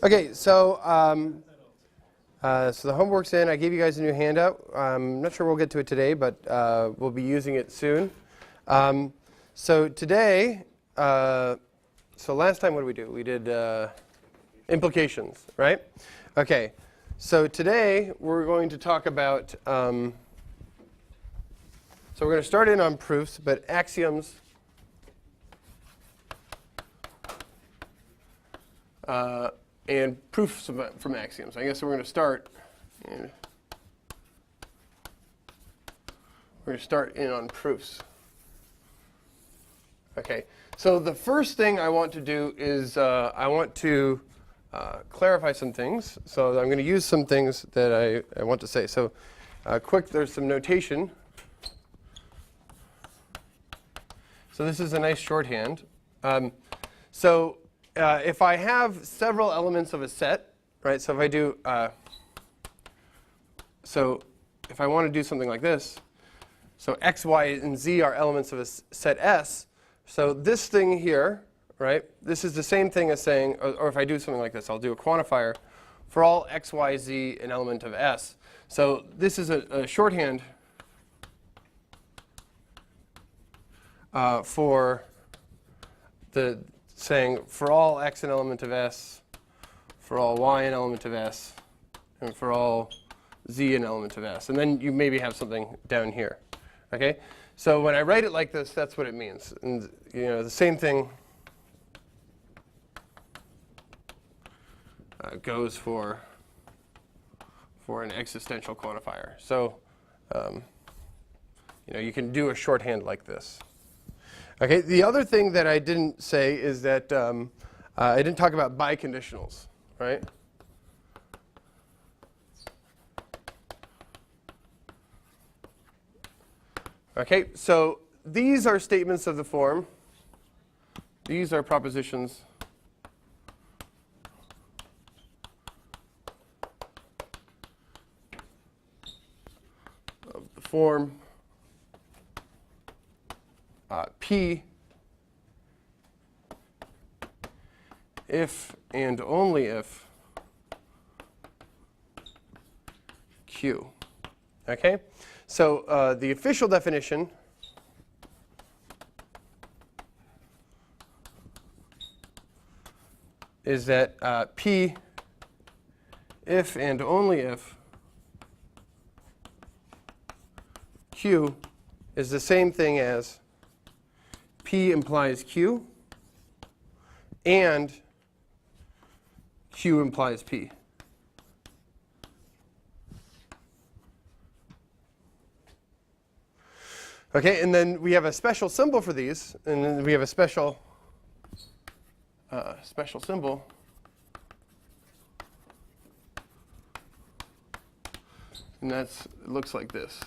Okay, so the homework's in. I gave you guys a new handout. I'm not sure we'll get to it today, but we'll be using it soon. So today, so last time what did we do? We did implications, right? Okay, so today we're going to talk about, so we're going to start in on proofs, but axioms. And proofs from axioms. I guess we're going to start. And we're going to start in on proofs. Okay. So the first thing I want to do is I want to clarify some things. So I'm going to use some things that I want to say. So there's some notation. So this is a nice shorthand. If I have several elements of a set, right? So if I do, so if I want to do something like this, so x, y, and z are elements of a set S. So this thing here, right? This is the same thing as saying, or if I do something like this, I'll do a quantifier for all x, y, z, an element of S. So this is a shorthand for the saying for all x an element of S, for all y an element of S, and for all z an element of S. And then you maybe have something down here. Okay? So when I write it like this, that's what it means. And the same thing goes for an existential quantifier. So you can do a shorthand like this. Okay, the other thing that I didn't say is that I didn't talk about biconditionals, right? Okay, so these are statements of the form. These are propositions of the form P if and only if Q. Okay? So the official definition is that P if and only if Q is the same thing as P implies Q, and Q implies P. Okay, and then we have a special symbol for these, and then we have a special symbol. And it looks like this.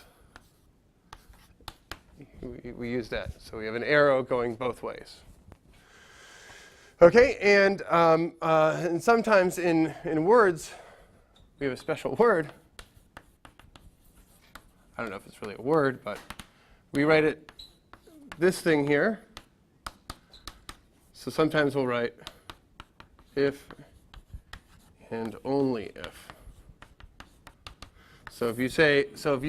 We use that. So we have an arrow going both ways. Okay, and sometimes in words, we have a special word. I don't know if it's really a word, but we write it this thing here. So sometimes we'll write if and only if. So if you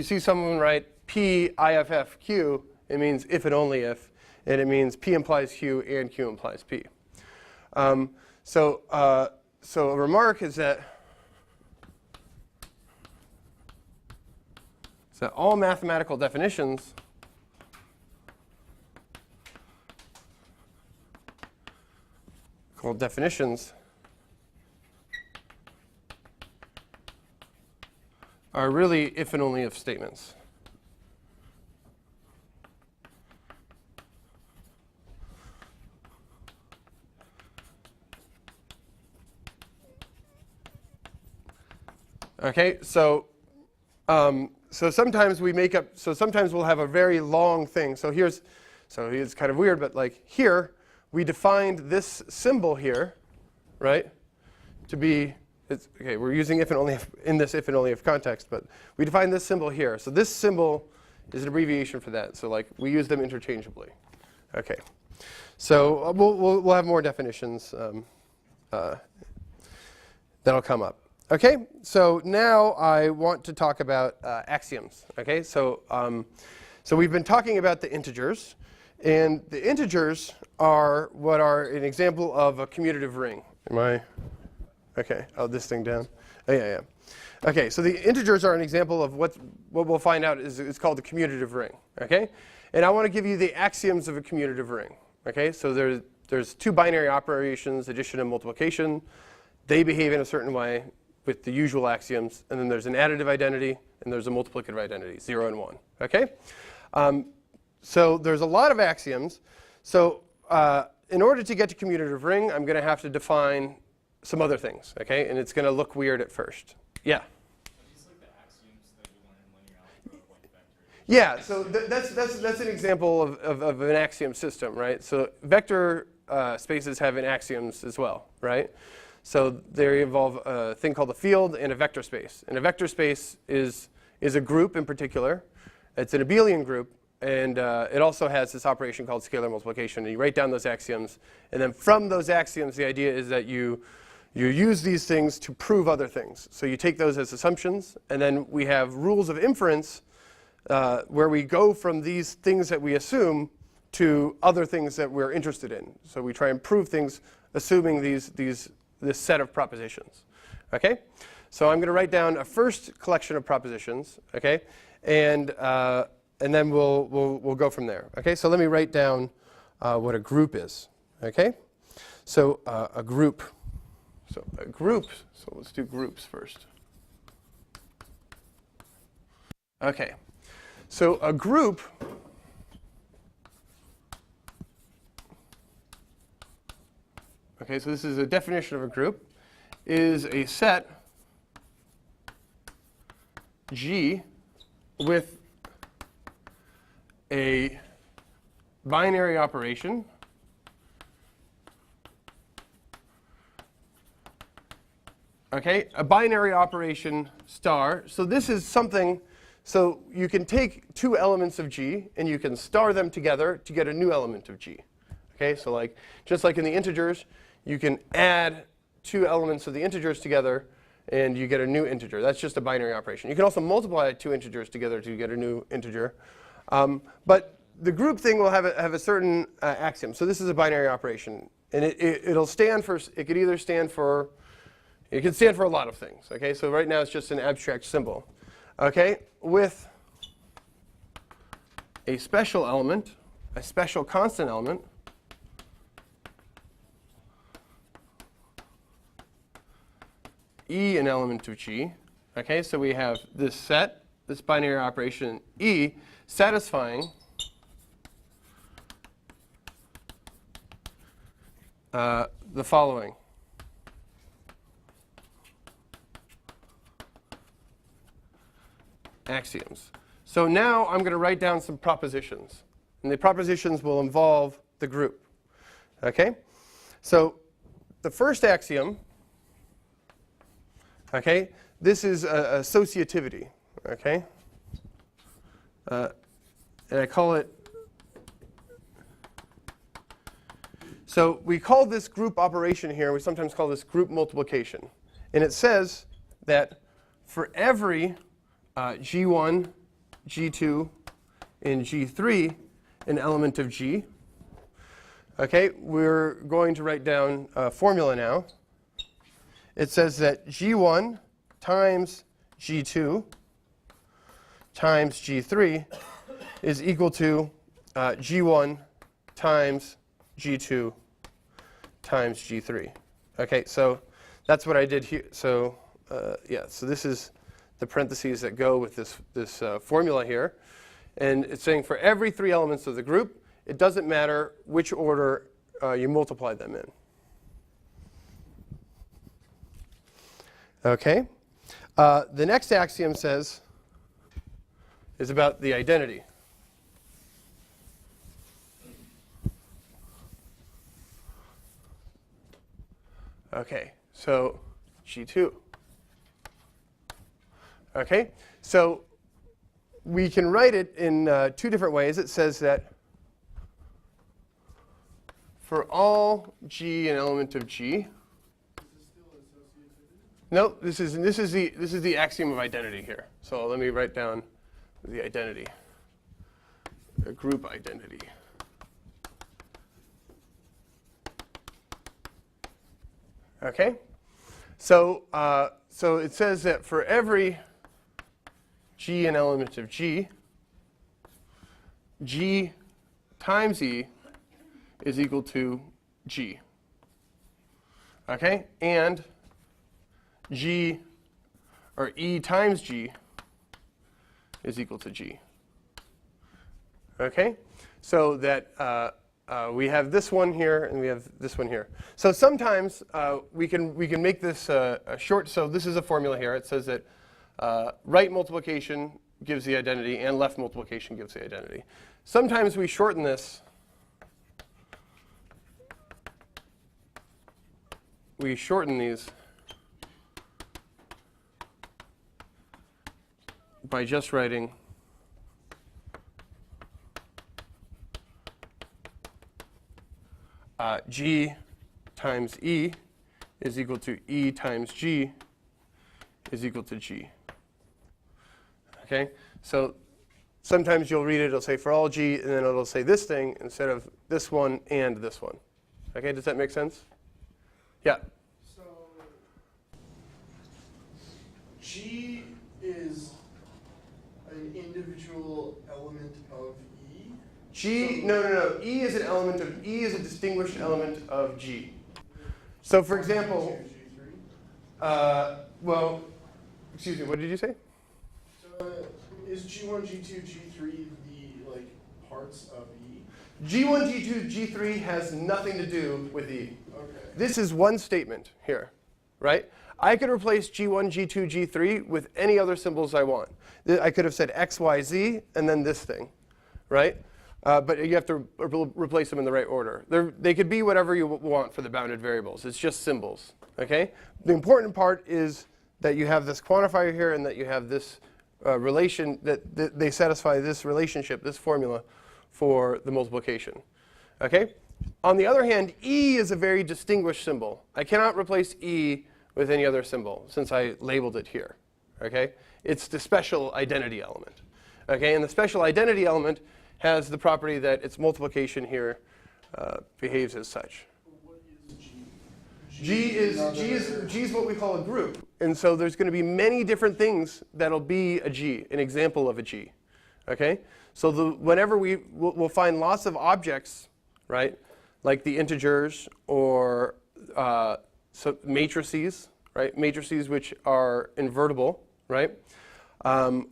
see someone write P IFF Q, it means if and only if, and it means P implies Q and Q implies P. So a remark is that all mathematical definitions called definitions are really if and only if statements. Okay, so sometimes we make up. So sometimes we'll have a very long thing. So it's kind of weird, but like here we defined this symbol here, right, to be. Okay, we're using if and only if in this if and only if context, but we define this symbol here. So this symbol is an abbreviation for that. So like we use them interchangeably. Okay, so we'll have more definitions that'll come up. Okay, so now I want to talk about axioms. Okay, so we've been talking about the integers, and the integers are what are an example of a commutative ring. Am I? Okay, oh, this thing down. Oh, yeah. Okay, so the integers are an example of what we'll find out is called the commutative ring. Okay, and I want to give you the axioms of a commutative ring. Okay, so there's two binary operations, addition and multiplication. They behave in a certain way with the usual axioms, and then there's an additive identity and there's a multiplicative identity, 0 and 1. Okay, so there's a lot of axioms. So in order to get to commutative ring, I'm going to have to define some other things. Okay, and it's going to look weird at first. Yeah. Are these like the axioms that you learn in linear algebra, like vectors? Yeah. So that's an example of an axiom system, right? So vector spaces have an axioms as well, right? So they involve a thing called a field and a vector space. And a vector space is a group in particular. It's an abelian group, and it also has this operation called scalar multiplication. And you write down those axioms, and then from those axioms, the idea is that you use these things to prove other things. So you take those as assumptions, and then we have rules of inference where we go from these things that we assume to other things that we're interested in. So we try and prove things assuming this set of propositions. Okay? So I'm going to write down a first collection of propositions, okay? And then we'll go from there. Okay? So let me write down what a group is. Okay? So a group. So let's do groups first. Okay, so a group so this is a definition of a group, is a set G with a binary operation a binary operation star. So this is something, so you can take two elements of G and you can star them together to get a new element of G. Okay, so just like in the integers, you can add two elements of the integers together and you get a new integer. That's just a binary operation. You can also multiply two integers together to get a new integer. But the group thing will have a certain axiom. So this is a binary operation. And it'll stand for, it could either stand for, it can stand for a lot of things. Okay, so right now it's just an abstract symbol. Okay, with a special element, a special constant element, E an element of G. Okay, so we have this set, this binary operation E, satisfying the following. Axioms. So now I'm going to write down some propositions. And the propositions will involve the group. Okay? So the first axiom, okay, this is associativity. Okay? And I call it, so we call this group operation here, we sometimes call this group multiplication. And it says that for every G1, G2, and G3, an element of G. Okay, we're going to write down a formula now. It says that G1 times G2 times G3 is equal to G1 times G2 times G3. Okay, so that's what I did here. So yeah, so this is the parentheses that go with this formula here. And it's saying for every three elements of the group, it doesn't matter which order you multiply them in. Okay. The next axiom is about the identity. Okay, so G2. Okay, so we can write it in two different ways. It says that for all G an element of G. Is this still associativity? No, this is the axiom of identity here. So let me write down the identity, a group identity. Okay, so so it says that for every G an element of G, G times E is equal to G. Okay, and G, or E times G, is equal to G. Okay, so that we have this one here and we have this one here. So sometimes we can make this a short. So this is a formula here. It says that right multiplication gives the identity and left multiplication gives the identity. Sometimes we shorten this. We shorten these by just writing G times E is equal to E times G is equal to G. Okay, so sometimes you'll read it, it'll say for all G, and then it'll say this thing instead of this one and this one. Okay, does that make sense? Yeah. So G is an individual element of E? G, no. E is an element of, E is a distinguished element of G. So for example, well, excuse me, what did you say? Is G1, G2, G3 the parts of E? G1, G2, G3 has nothing to do with E. Okay. This is one statement here, right? I could replace G1, G2, G3 with any other symbols I want. I could have said X, Y, Z, and then this thing, right? But you have to replace them in the right order. They could be whatever you want for the bounded variables. It's just symbols, okay? The important part is that you have this quantifier here and that you have this relation, that they satisfy this relationship, this formula for the multiplication, okay? On the other hand, E is a very distinguished symbol. I cannot replace E with any other symbol since I labeled it here, okay? It's the special identity element, okay? And the special identity element has the property that its multiplication here behaves as such. What is G? G is what we call a group. And so there's going to be many different things that'll be a G, an example of a G, okay? So whenever we'll find lots of objects, right, like the integers or so matrices, right, matrices which are invertible, right,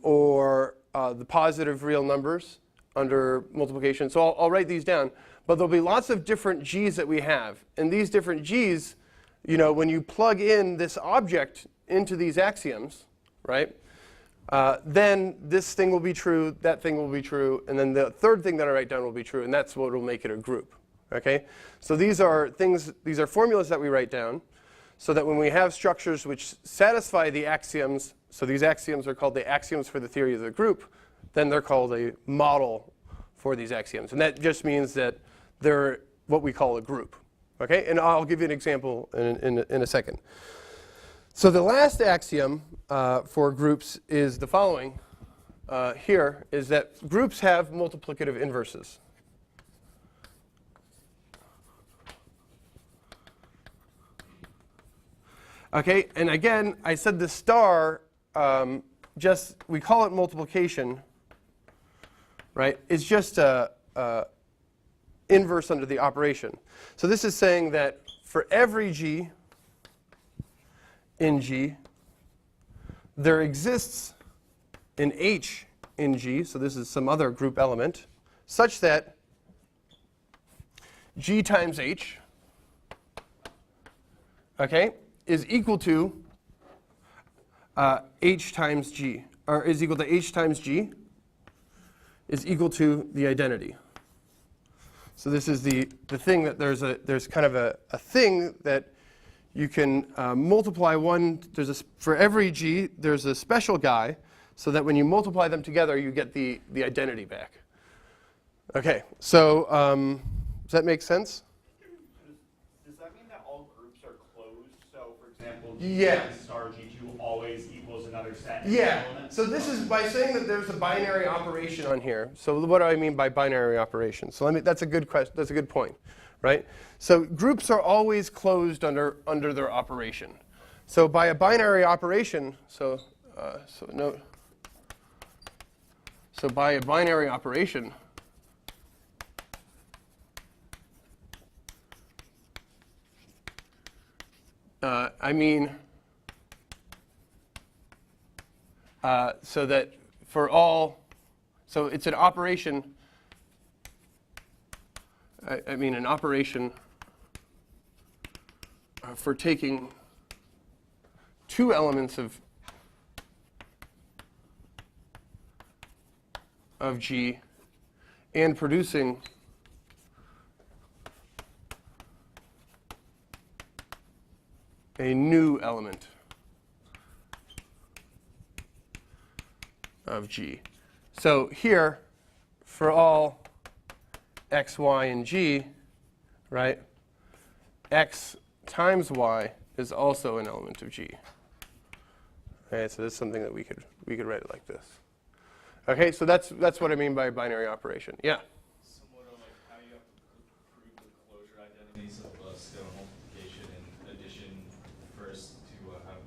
or the positive real numbers under multiplication. So I'll write these down. But there'll be lots of different G's that we have. And these different G's, you know, when you plug in this object into these axioms, right, then this thing will be true, that thing will be true, and then the third thing that I write down will be true, and that's what will make it a group. Okay? So these are formulas that we write down so that when we have structures which satisfy the axioms, so these axioms are called the axioms for the theory of the group, then they're called a model for these axioms. And that just means that they're what we call a group. Okay? And I'll give you an example in a second. So the last axiom for groups is the following here, is that groups have multiplicative inverses. Okay, and again, I said the star, we call it multiplication, right? It's just a inverse under the operation. So this is saying that for every G in G, there exists an H in G, so this is some other group element, such that G times H, okay, is equal to H times G, or is equal to H times G, is equal to the identity. So this is the thing that there's kind of a thing that you can multiply one. For every G, there's a special guy, so that when you multiply them together, you get the identity back. Okay, so does that make sense? Does that mean that all groups are closed So, for example, Yeah. G1 star G2 always equals another set. Yeah. Element. So this is by saying that there's a binary operation on here. So what do I mean by binary operation? So that's a good question. That's a good point, right? So groups are always closed under their operation. So by a binary operation, so by a binary operation, I mean so that for all, so it's an operation, I mean an operation for taking two elements of G and producing a new element of G. So here, for all x, y, and G, right, x times y is also an element of G. Okay, so this is something that we could write it like this. Okay, so that's what I mean by binary operation. Yeah. Similar to like how you have to prove the closure identities of scale multiplication and addition first to have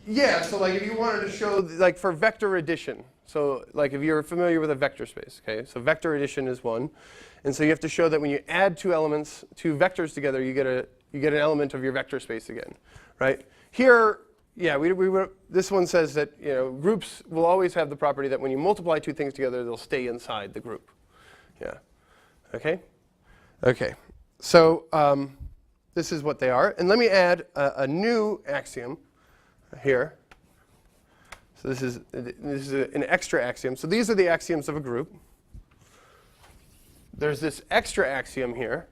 Yeah, so like if you wanted to show, like for vector addition, so like if you're familiar with a vector space, okay, so vector addition is one. And so you have to show that when you add two vectors together, you get an element of your vector space again, right? Here, yeah, this one says that groups will always have the property that when you multiply two things together, they'll stay inside the group. Yeah. Okay. Okay. So this is what they are, and let me add a new axiom here. So this is an extra axiom. So these are the axioms of a group. There's this extra axiom here.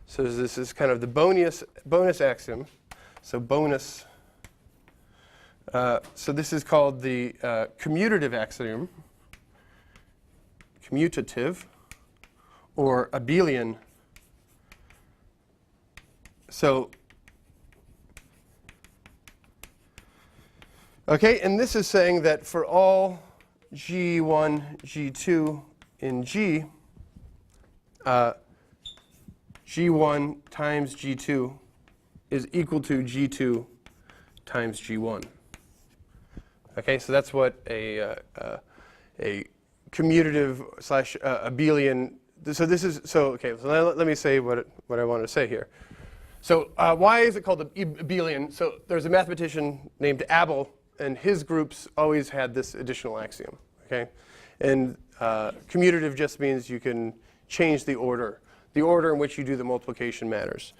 So this is kind of the bonus axiom. So bonus. So this is called the commutative axiom, commutative, or abelian. So, okay, and this is saying that for all G1, G2 in G, G1 times G2 is equal to G2 times G1. Okay, so that's what a commutative slash abelian. So this is okay. So let me say what I want to say here. So why is it called abelian? So there's a mathematician named Abel, and his groups always had this additional axiom. Okay, and commutative just means you can change the order. The order in which you do the multiplication matters.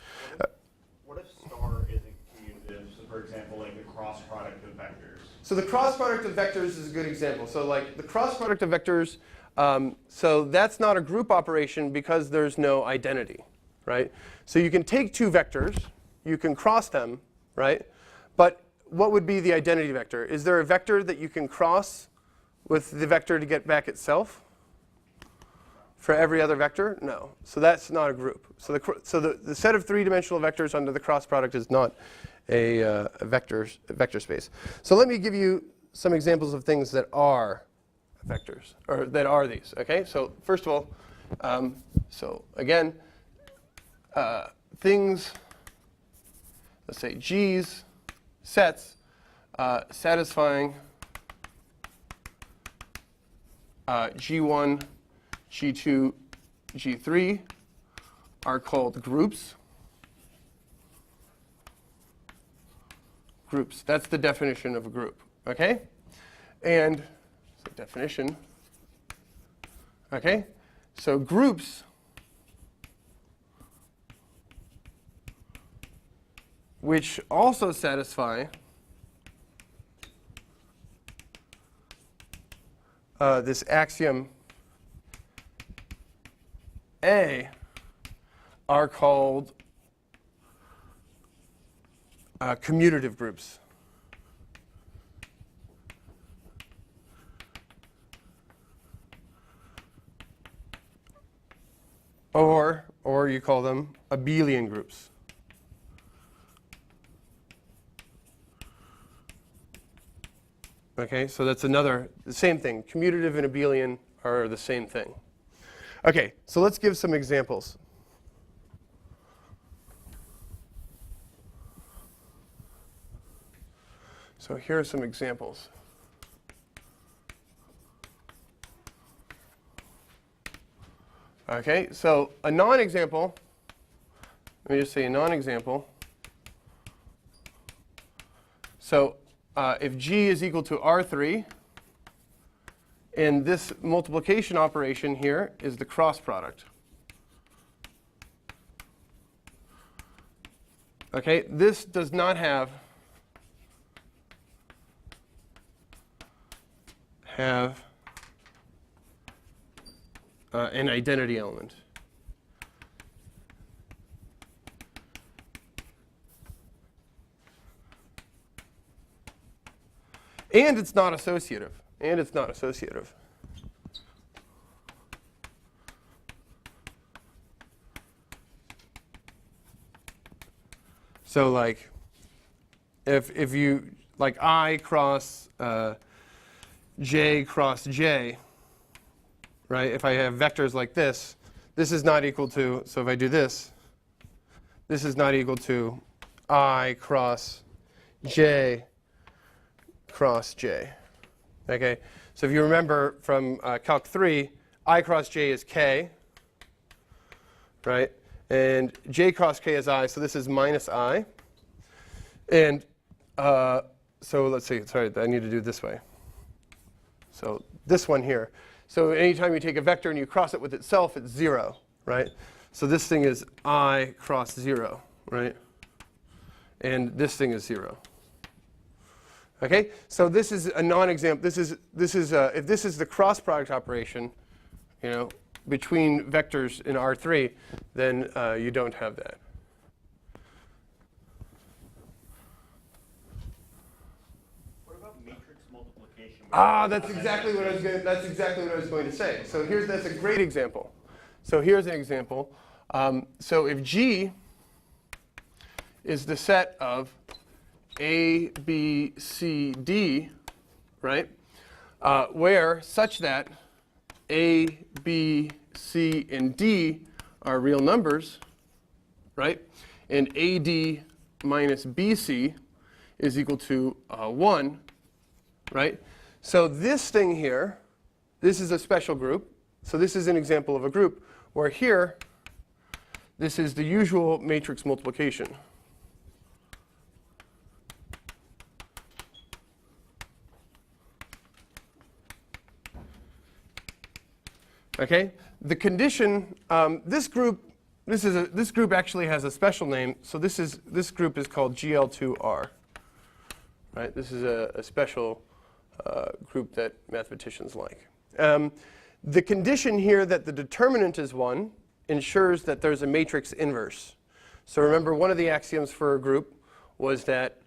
What if star isn't commutative? So, for example, like the cross product of vectors. So the cross product of vectors is a good example. So like the cross product of vectors, so that's not a group operation because there's no identity, right? So you can take two vectors, you can cross them, right? But what would be the identity vector? Is there a vector that you can cross with the vector to get back itself? For every other vector? No. So that's not a group. So the set of three-dimensional vectors under the cross product is not a vector space. So let me give you some examples of things that are vectors, or that are these. Okay. So first of all, so again, things. Let's say G's sets satisfying G1. G2, G3 are called groups. Groups. That's the definition of a group. Okay? And so definition. Okay? So groups which also satisfy this axiom A are called commutative groups. or you call them abelian groups. Okay, so that's the same thing. Commutative and abelian are the same thing. Okay, so let's give some examples. So here are some examples. Okay, so a non-example, let me just say a non-example. So if G is equal to R3, and this multiplication operation here is the cross product. Okay, this does not have an identity element. And it's not associative. And it's not associative. So like, if you, like I cross J cross J, right? If I have vectors like this is not equal to, so if I do this is not equal to I cross J cross J. Okay, so if you remember from Calc 3, I cross J is K, right? And J cross K is I, so this is minus I. And so let's see, sorry, I need to do it this way. So this one here. So anytime you take a vector and you cross it with itself, it's 0, right? So this thing is I cross 0, right? And this thing is 0. Okay, so this is a non-example. This is if this is the cross product operation, you know, between vectors in R3, then you don't have that. What about matrix multiplication? That's exactly what I was going to say. So that's a great example. So here's an example. So if G is the set of A, B, C, D, right, where such that A, B, C, and D are real numbers, right, and AD minus BC is equal to 1, right? So this thing here, this is a special group. So this is an example of a group where here, this is the usual matrix multiplication. Okay, the condition, this group actually has a special name. So this group is called GL2R. Right, this is a special group that mathematicians like. The condition here that the determinant is 1 ensures that there's a matrix inverse. So remember, one of the axioms for a group was that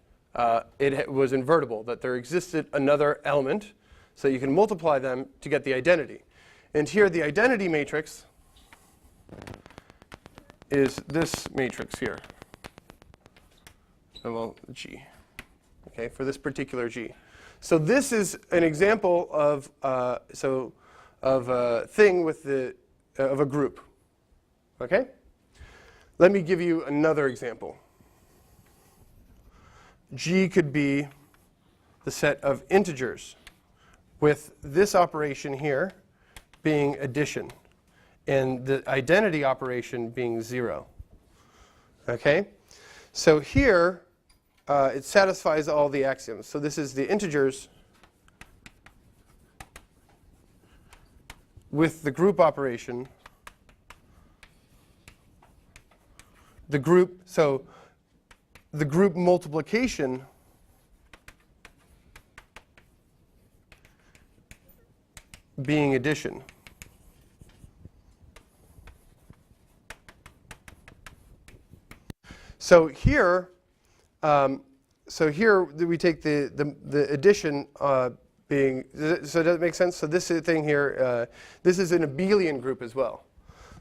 it was invertible, that there existed another element, so you can multiply them to get the identity. And here the identity matrix is this matrix here. Well, G. Okay, for this particular G. So this is an example of a thing with of a group. Okay? Let me give you another example. G could be the set of integers with this operation here being addition and the identity operation being 0. Okay? So here it satisfies all the axioms. So this is the integers with the group operation. The group multiplication being addition. So here we take the addition being, so does it make sense? So this thing here, this is an abelian group as well.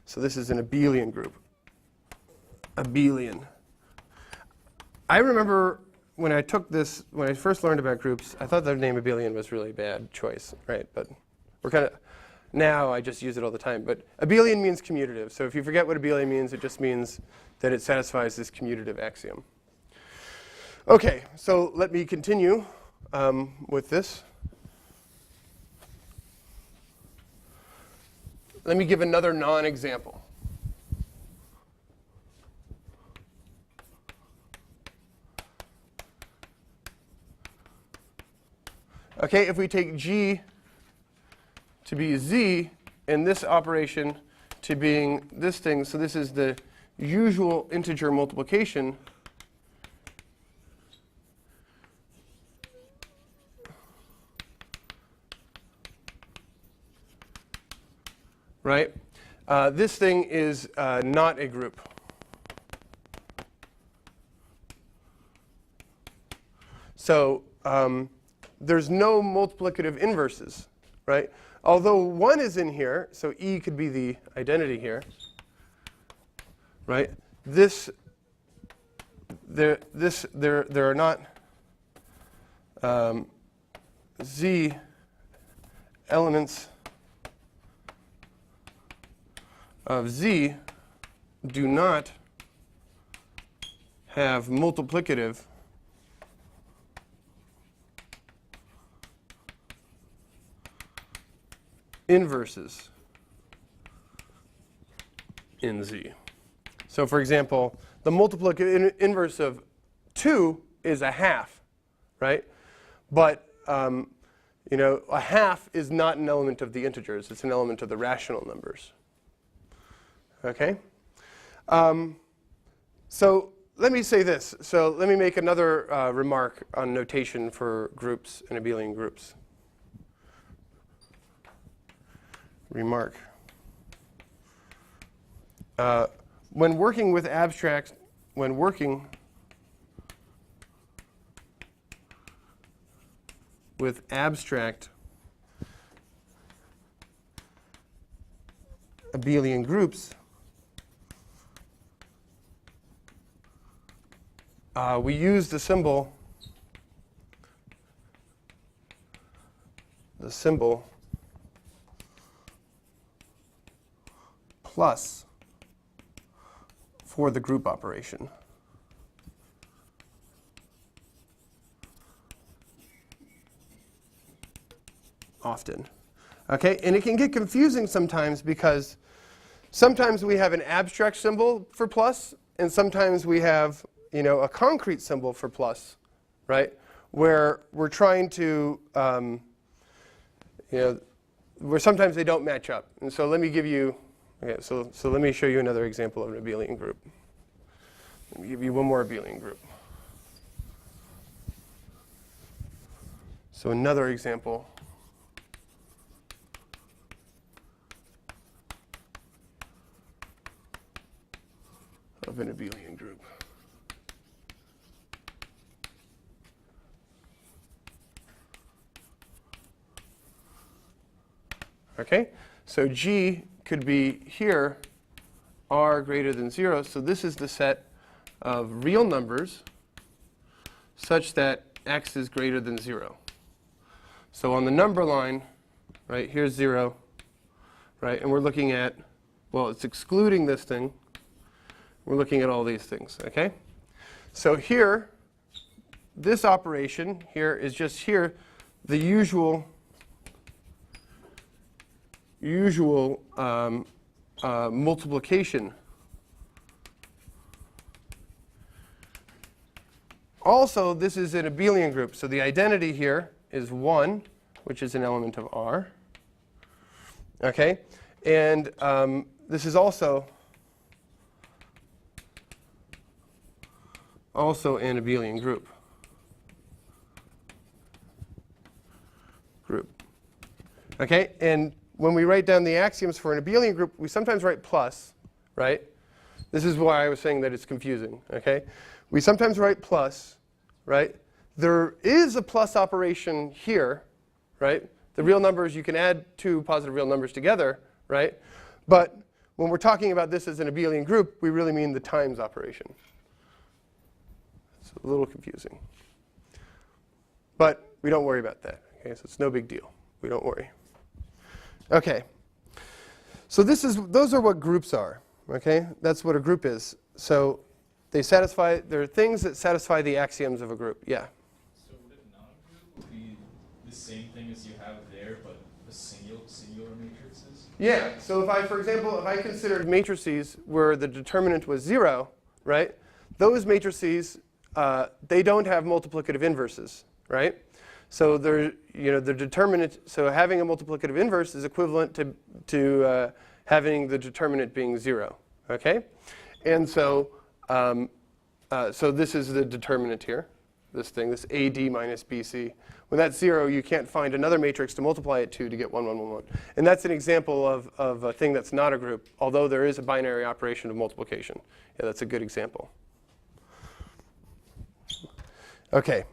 So this is an abelian group. abelian. I remember when I took this, when I first learned about groups, I thought the name abelian was really bad choice, right? But we're kind of, now I just use it all the time. But abelian means commutative. So if you forget what abelian means, it just means that it satisfies this commutative axiom. OK, so let me continue with this. Let me give another non-example. OK, if we take G to be Z and this operation to being this thing, so this is the usual integer multiplication, right? This thing is not a group. So there's no multiplicative inverses, right? Although 1 is in here, so E could be the identity here, right? There are not Z elements of Z do not have multiplicative inverses in Z. So for example, the multiplicative inverse of 2 is a half, right? But you know, a half is not an element of the integers. It's an element of the rational numbers. OK? So let me say this. So let me make another remark on notation for groups and abelian groups. Remark. When working with abstract, when working with abstract abelian groups, we use the symbol plus for the group operation. Often. Okay, and it can get confusing sometimes because sometimes we have an abstract symbol for plus, and sometimes we have, you know, a concrete symbol for plus, right? Where we're trying to, you know, where sometimes they don't match up. And so let me give you, okay, so let me show you another example of an abelian group. Let me give you one more abelian group. So another example of an abelian group. Okay, so G could be here, R greater than 0. So this is the set of real numbers such that x is greater than 0. So on the number line, right, here's 0, right, and we're looking at, well, it's excluding this thing. We're looking at all these things, okay? So here, this operation here is just here, the usual multiplication. Also, this is an abelian group. So the identity here is 1, which is an element of R. Okay? And this is also an abelian group. Okay? And when we write down the axioms for an abelian group, we sometimes write plus, right? This is why I was saying that it's confusing, okay? We sometimes write plus, right? There is a plus operation here, right? The real numbers, you can add two positive real numbers together, right? But when we're talking about this as an abelian group, we really mean the times operation. It's a little confusing. But we don't worry about that. Okay, so it's no big deal. We don't worry. Okay. So those are what groups are. Okay, that's what a group is. So there are things that satisfy the axioms of a group. Yeah. So would a non-group be the same thing as you have there, but the singular matrices? Yeah. So for example, if I considered matrices where the determinant was 0, right? Those matrices, they don't have multiplicative inverses, right? So the determinant. So having a multiplicative inverse is equivalent to having the determinant being 0. Okay, and so so this is the determinant here. This AD minus BC. When that's 0, you can't find another matrix to multiply it to get 1, 1, 1, 1. And that's an example of a thing that's not a group, although there is a binary operation of multiplication. Yeah, that's a good example. Okay,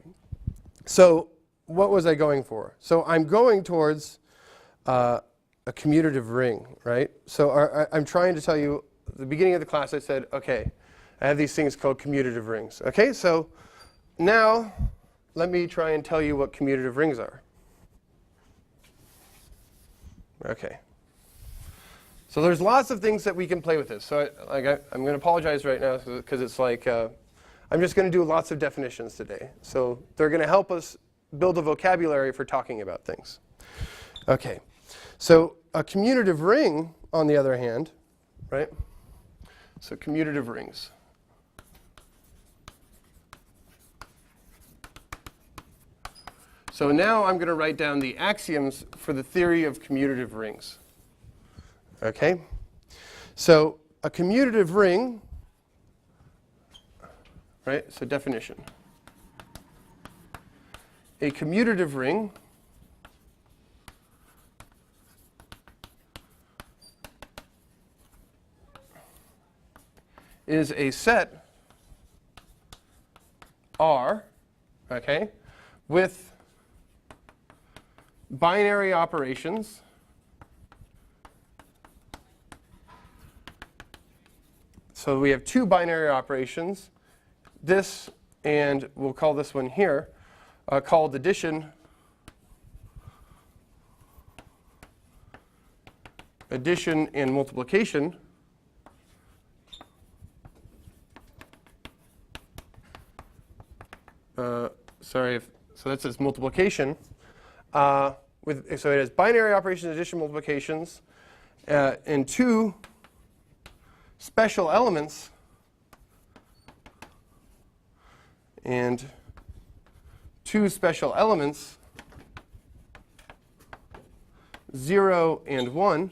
so what was I going for? So I'm going towards a commutative ring, right? So I'm trying to tell you, at the beginning of the class I said, okay, I have these things called commutative rings. Okay, so now let me try and tell you what commutative rings are. Okay. So there's lots of things that we can play with this. So I'm going to apologize right now because it's like I'm just going to do lots of definitions today. So they're going to help us build a vocabulary for talking about things. Okay. So a commutative ring, on the other hand, right? So commutative rings. So now I'm going to write down the axioms for the theory of commutative rings. Okay? So a commutative ring, right? So definition. A commutative ring is a set R, okay, with binary operations so we have two binary operations, this and we'll call this one here called addition and multiplication. So that says multiplication. So it has binary operations, addition, multiplications, and two special elements, and 0 and 1.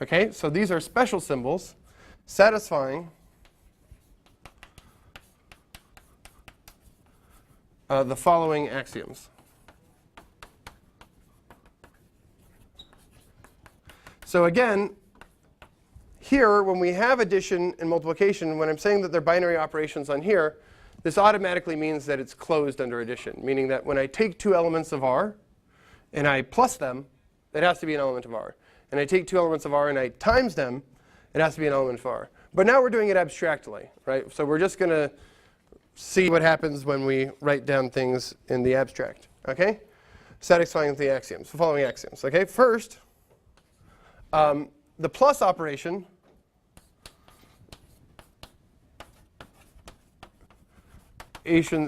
Okay, so these are special symbols satisfying the following axioms. So again, here, when we have addition and multiplication, when I'm saying that they're binary operations on here, this automatically means that it's closed under addition, meaning that when I take two elements of R and I plus them, it has to be an element of R. And I take two elements of R and I times them, it has to be an element of R. But now we're doing it abstractly, right? So we're just going to see what happens when we write down things in the abstract, okay? Satisfying the axioms, the following axioms, okay? First, the plus operation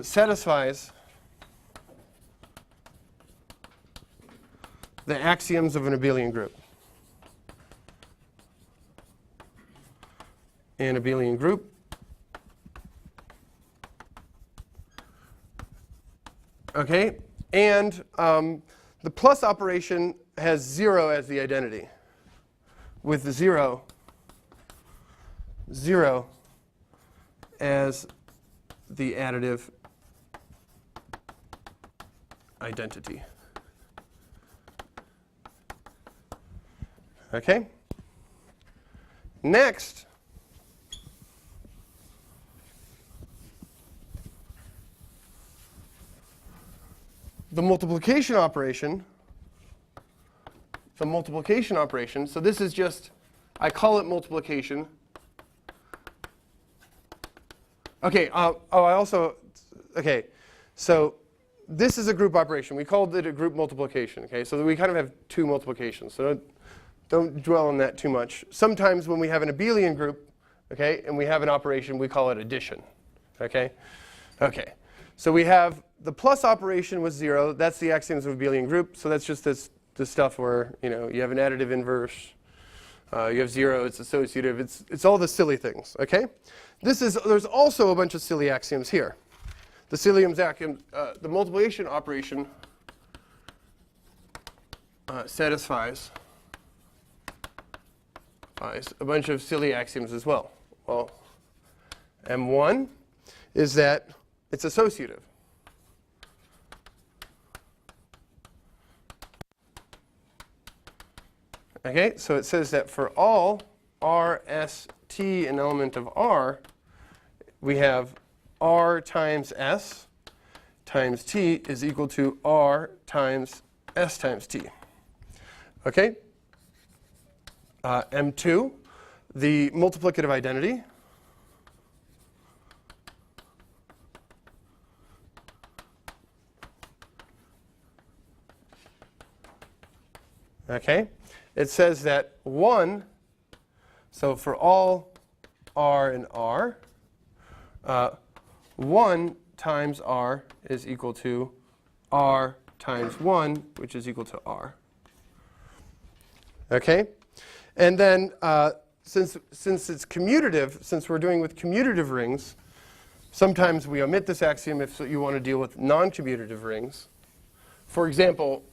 satisfies the axioms of an abelian group. An abelian group okay, and the plus operation has 0 as the identity, with the 0 as the additive identity. Okay? Next, the multiplication operation So multiplication operation. So this is just, I call it multiplication. Okay, okay, so this is a group operation. We called it a group multiplication, okay? So we kind of have two multiplications. So don't dwell on that too much. Sometimes when we have an abelian group, okay, and we have an operation, we call it addition, okay? Okay, so we have the plus operation with 0. That's the axioms of abelian group. So that's just this stuff where, you know, you have an additive inverse. You have 0, it's associative, it's all the silly things, okay? There's also a bunch of silly axioms here. The multiplication operation satisfies a bunch of silly axioms as well. Well, M1 is that it's associative. Okay, so it says that for all R, S, T, an element of R, we have R times S times T is equal to R times S times T. Okay? M2, the multiplicative identity. Okay? It says that 1, so for all R and R, 1 times R is equal to R times 1, which is equal to R. Okay? And then since it's commutative, since we're doing with commutative rings, sometimes we omit this axiom if you want to deal with non-commutative rings. For example,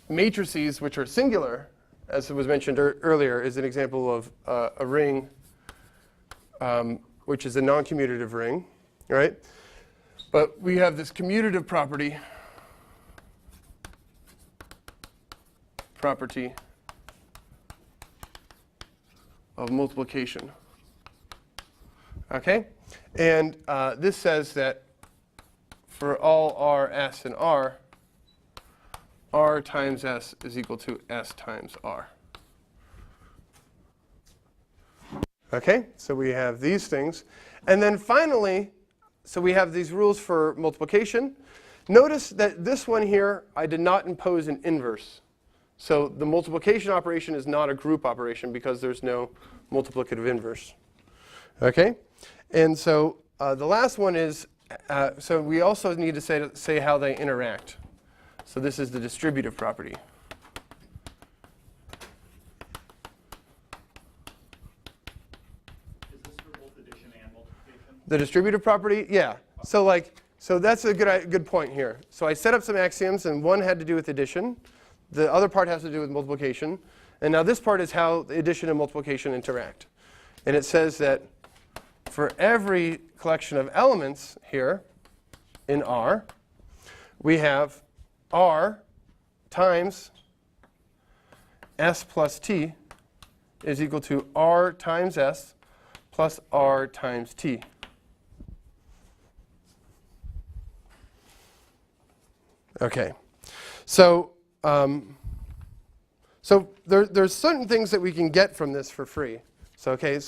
matrices which are singular, as was mentioned earlier, is an example of a ring which is a non-commutative ring, right? But we have this commutative property of multiplication. Okay? And this says that for all R, S, and R, R times S is equal to S times R. Okay? So we have these things. And then finally, so we have these rules for multiplication. Notice that this one here, I did not impose an inverse. So the multiplication operation is not a group operation because there's no multiplicative inverse. Okay? And so the last one is, so we also need to say how they interact. So this is the distributive property. Is this for both addition and multiplication? The distributive property? Yeah. So that's a good point here. So I set up some axioms, and one had to do with addition. The other part has to do with multiplication. And now this part is how the addition and multiplication interact. And it says that for every collection of elements here in R, we have R times S plus T is equal to R times S plus R times T. Okay. So there's certain things that we can get from this for free. So okay,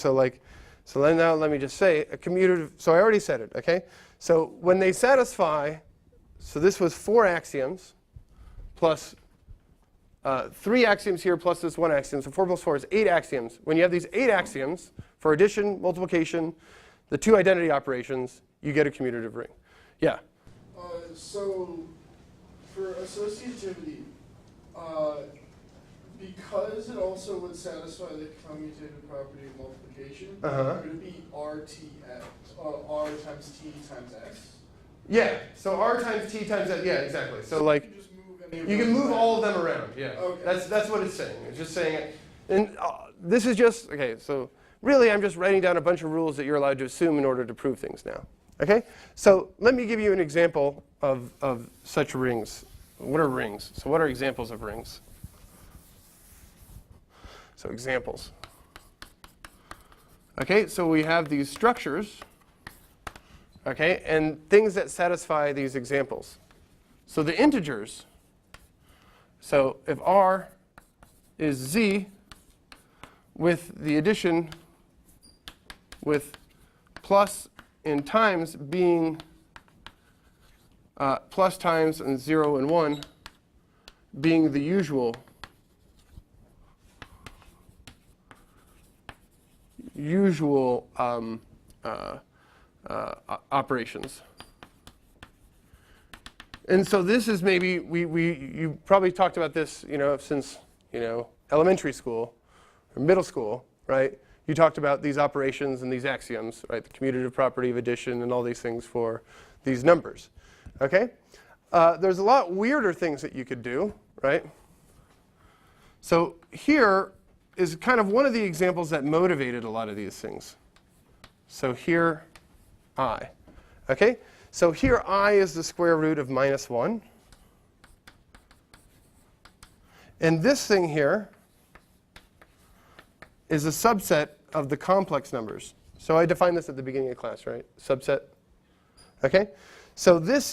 now let me just say a commutative. So I already said it. Okay. So when they satisfy, so this was 4 axioms plus 3 axioms here plus this 1 axiom. So 4 plus 4 is 8 axioms. When you have these 8 axioms for addition, multiplication, the 2 identity operations, you get a commutative ring. Yeah. So for associativity, because it also would satisfy the commutative property of multiplication, would it be R times T times S? Yeah. So R times T times S. Yeah, exactly. So like you can move all of them around. Yeah. Okay. That's what it's saying. It's just saying it. And this is just okay. So really, I'm just writing down a bunch of rules that you're allowed to assume in order to prove things now. Okay. So let me give you an example of such rings. What are rings? So what are examples of rings? So examples. Okay, so we have these structures, okay, and things that satisfy these examples. So the integers, so if R is Z with the addition with plus and times being plus times and 0 and 1 being the usual operations. And so this is maybe, you probably talked about this, since, elementary school or middle school, right? You talked about these operations and these axioms, right? The commutative property of addition and all these things for these numbers, okay? There's a lot weirder things that you could do, right? So here is kind of one of the examples that motivated a lot of these things. So here, I, okay? So here I is the square root of -1. And this thing here is a subset of the complex numbers. So I defined this at the beginning of class, right? Subset. Okay? So this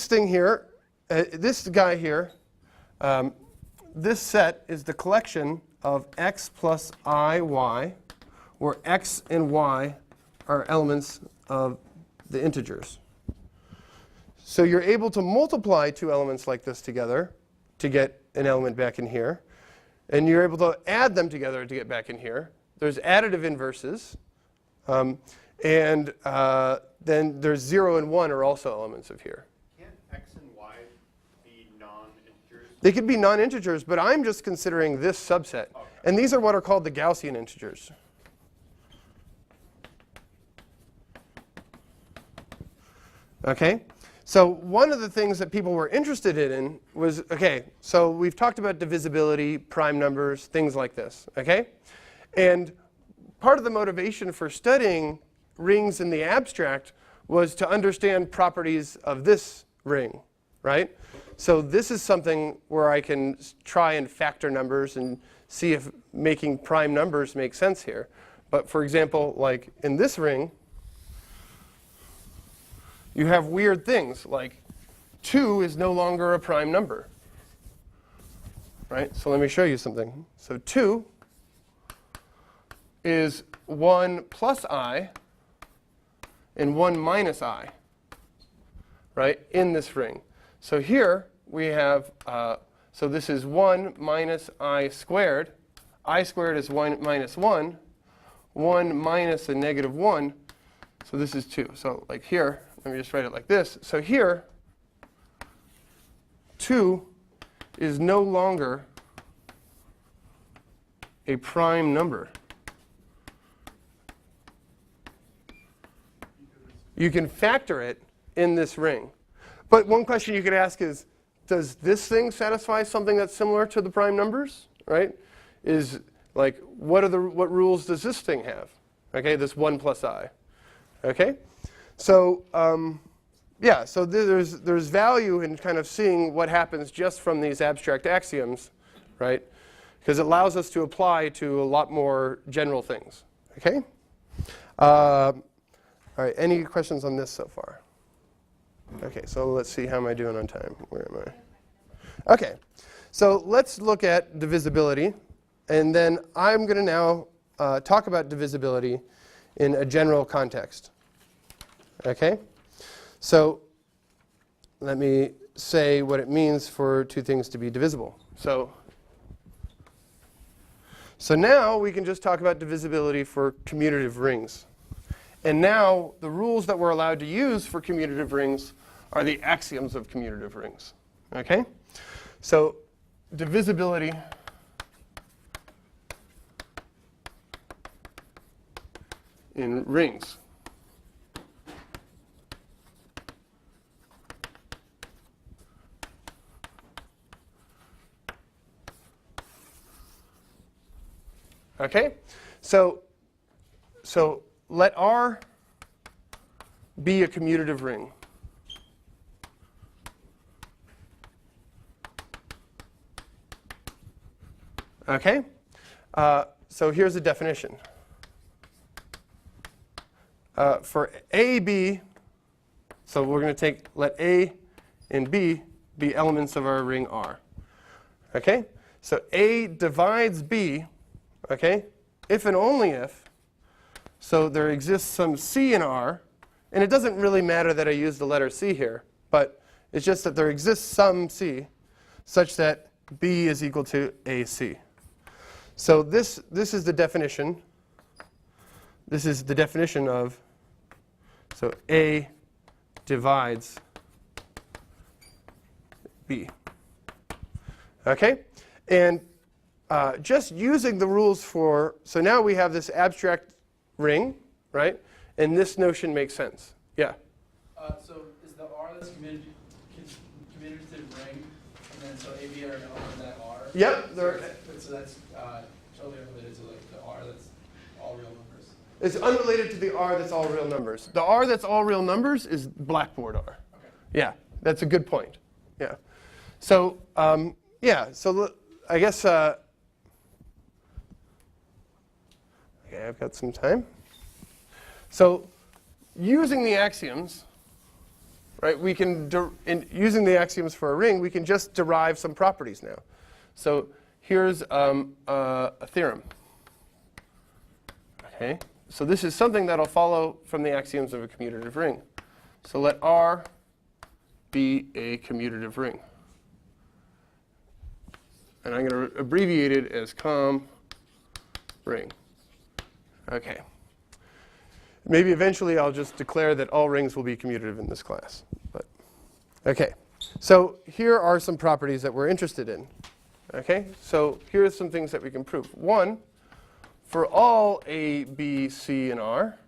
thing here, this guy here, this set is the collection of x plus I, y, where x and y are elements of the integers. So you're able to multiply two elements like this together to get an element back in here. And you're able to add them together to get back in here. There's additive inverses. And then there's 0 and 1 are also elements of here. Can't x and y be non-integers? They could be non-integers, but I'm just considering this subset. Okay. And these are what are called the Gaussian integers. Okay? So one of the things that people were interested in was, okay, so we've talked about divisibility, prime numbers, things like this, okay? And part of the motivation for studying rings in the abstract was to understand properties of this ring, right? So this is something where I can try and factor numbers and see if making prime numbers makes sense here. But for example, like in this ring, you have weird things, like 2 is no longer a prime number, right? So let me show you something. So 2 is 1 plus I and 1 minus I, right, in this ring. So here we have, so this is 1 minus I squared. I squared is 1 minus 1. 1 minus a negative 1. So this is 2. So like here, let me just write it like this. So here, 2 is no longer a prime number. You can factor it in this ring. But one question you could ask is, does this thing satisfy something that's similar to the prime numbers, right? Is like, what rules does this thing have? Okay, this 1 plus I. Okay? So yeah, so there's value in kind of seeing what happens just from these abstract axioms, right? Because it allows us to apply to a lot more general things. Okay? All right, any questions on this so far? Okay, so let's see, how am I doing on time? Where am I? Okay, so let's look at divisibility. And then I'm going to now talk about divisibility in a general context. Okay? So let me say what it means for two things to be divisible. So now we can just talk about divisibility for commutative rings. And now the rules that we're allowed to use for commutative rings are the axioms of commutative rings. Okay? So divisibility in rings. Okay? So let R be a commutative ring. Okay? So here's a definition. For A, B, so we're going to let A and B be elements of our ring R. Okay? So A divides B, okay, if and only if, so there exists some C in R, and it doesn't really matter that I use the letter C here, but it's just that there exists some C such that B is equal to AC. So this is the definition. This is the definition of, so A divides B. Okay? And just using the rules for, so now we have this abstract ring, right? And this notion makes sense. Yeah? So is the R that's commutative ring, and then so AB are an element of that R? Yep. So that's totally unrelated to like the R that's all real numbers. It's unrelated to the R that's all real numbers. The R that's all real numbers is Blackboard R. Okay. Yeah, that's a good point. Yeah. So, yeah, so I guess, okay, I've got some time. So using the axioms, right, we can, using the axioms for a ring, we can just derive some properties now. So here's a theorem. Okay, so this is something that'll follow from the axioms of a commutative ring. So let R be a commutative ring. And I'm going to abbreviate it as com ring. Okay. Maybe eventually I'll just declare that all rings will be commutative in this class. But okay. So here are some properties that we're interested in. Okay. So here are some things that we can prove. One, for all A, B, C, and R,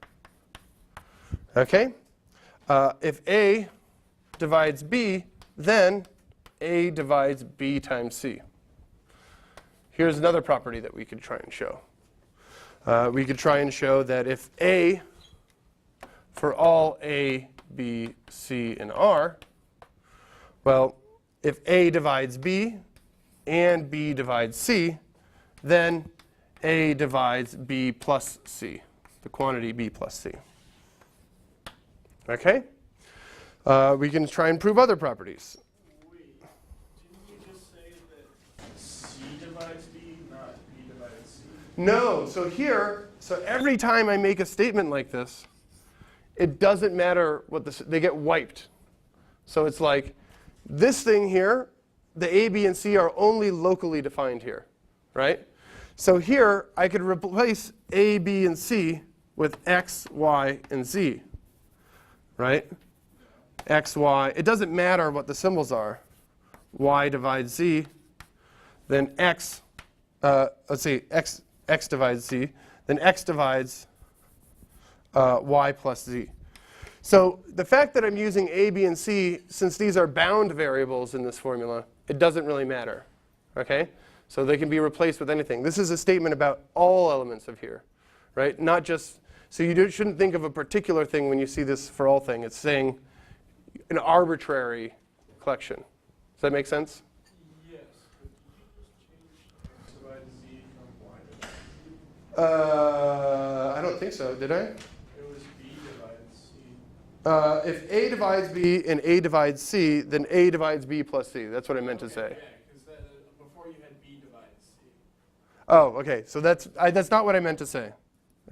okay, if A divides B, then A divides B times C. Here's another property that we could try and show. We could try and show that if A, for all A, B, C, and R, well, if A divides B and B divides C, then A divides B plus C, the quantity B plus C. Okay? We can try and prove other properties. Wait, didn't you just say that C divides B, not B divides C? No, so here, so every time I make a statement like this, it doesn't matter what they get wiped. So it's like this thing here, the A, B, and C are only locally defined here, right? So here, I could replace A, B, and C with X, Y, and Z, right? X, Y. It doesn't matter what the symbols are. Y divides Z, then X, let's see, X divides Z, then X divides Y plus Z. So the fact that I'm using A, B, and C, since these are bound variables in this formula, it doesn't really matter, okay? So they can be replaced with anything. This is a statement about all elements of here, right? Not just, so you shouldn't think of a particular thing when you see this for all thing. It's saying an arbitrary collection. Does that make sense? Yes, but did you just change X divides Z from Y divides Z? I don't think so. Did I? It was B divides C. If A divides B and A divides C, then A divides B plus C. That's what I meant to say. Yeah, because before you had B divides C. Oh, okay. So that's not what I meant to say.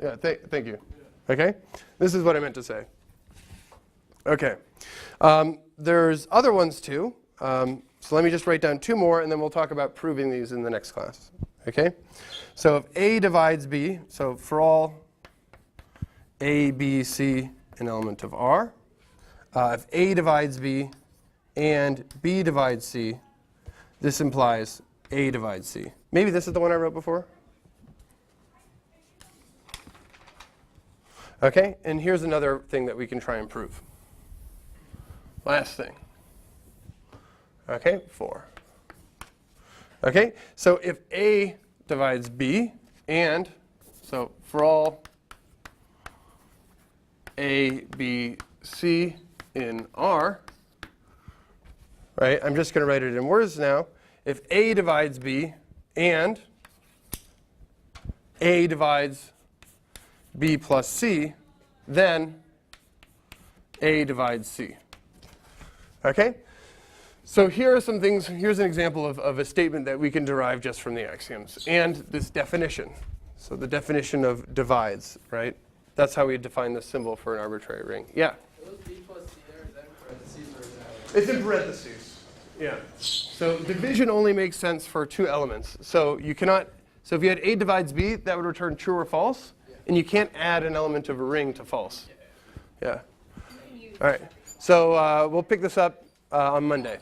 Yeah, thank you. Yeah. Okay? This is what I meant to say. Okay. There's other ones too. So let me just write down two more, and then we'll talk about proving these in the next class. Okay? So if A divides B, so for all A, B, C, an element of R, if A divides B and B divides C, this implies A divides C. Maybe this is the one I wrote before? Okay, and here's another thing that we can try and prove. Last thing. Okay, 4. Okay, so if A divides B and, so for all A, B, C in R, right, I'm just going to write it in words now. If A divides B and A divides B plus C, then A divides C. Okay? So here are some things. Here's an example of a statement that we can derive just from the axioms and this definition. So the definition of divides, right? That's how we define the symbol for an arbitrary ring. Yeah? Those B plus C there, is that in parentheses or is that? It's in parentheses. Yeah. So division only makes sense for two elements. So you cannot, so if you had A divides B, that would return true or false. And you can't add an element of a ring to false. Yeah. All right. So we'll pick this up on Monday.